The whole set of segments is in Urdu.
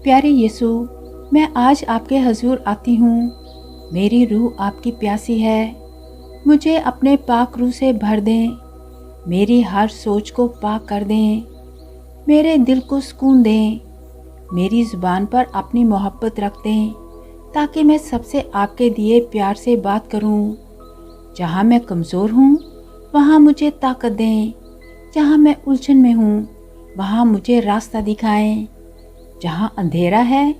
پیارے یسوع، میں آج آپ کے حضور آتی ہوں۔ میری روح آپ کی پیاسی ہے۔ مجھے اپنے پاک روح سے بھر دیں۔ میری ہر سوچ کو پاک کر دیں۔ میرے دل کو سکون دیں۔ میری زبان پر اپنی محبت رکھ دیں تاکہ میں سب سے آپ کے دیے پیار سے بات کروں۔ جہاں میں کمزور ہوں وہاں مجھے طاقت دیں۔ جہاں میں الجھن میں ہوں وہاں مجھے راستہ دکھائیں۔ جہاں اندھیرا ہے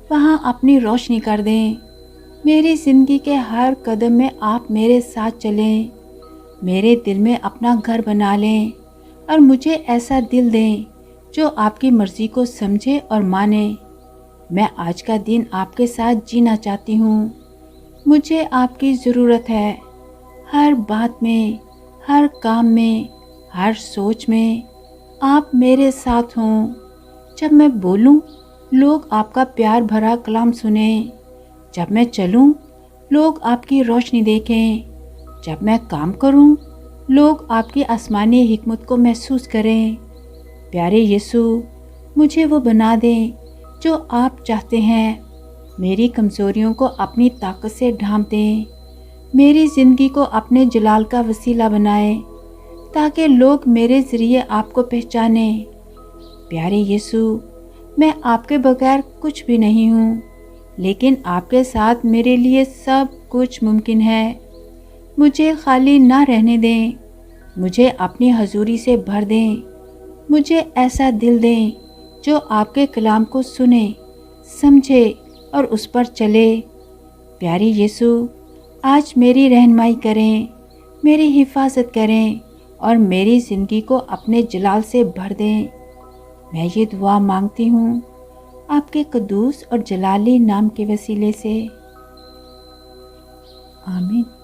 وہاں اپنی روشنی کر دیں۔ میری زندگی کے ہر قدم میں آپ میرے ساتھ چلیں۔ میرے دل میں اپنا گھر بنا لیں اور مجھے ایسا دل دیں جو آپ کی مرضی کو سمجھے اور مانے۔ میں آج کا دن آپ کے ساتھ جینا چاہتی ہوں۔ مجھے آپ کی ضرورت ہے۔ ہر بات میں، ہر کام میں، ہر سوچ میں آپ میرے ساتھ ہوں۔ جب میں بولوں لوگ آپ کا پیار بھرا کلام سنیں۔ جب میں چلوں لوگ آپ کی روشنی دیکھیں۔ جب میں کام کروں لوگ آپ کی آسمانی حکمت کو محسوس کریں۔ پیارے یسوع، مجھے وہ بنا دیں جو آپ چاہتے ہیں۔ میری کمزوریوں کو اپنی طاقت سے ڈھانپ دیں۔ میری زندگی کو اپنے جلال کا وسیلہ بنائیں تاکہ لوگ میرے ذریعے آپ کو پہچانیں۔ پیارے یسوع، میں آپ کے بغیر کچھ بھی نہیں ہوں، لیکن آپ کے ساتھ میرے لیے سب کچھ ممکن ہے۔ مجھے خالی نہ رہنے دیں۔ مجھے اپنی حضوری سے بھر دیں۔ مجھے ایسا دل دیں جو آپ کے کلام کو سنے، سمجھے اور اس پر چلے۔ پیارے یسوع، آج میری رہنمائی کریں، میری حفاظت کریں اور میری زندگی کو اپنے جلال سے بھر دیں۔ میں یہ دعا مانگتی ہوں آپ کے قدوس اور جلالی نام کے وسیلے سے، آمین۔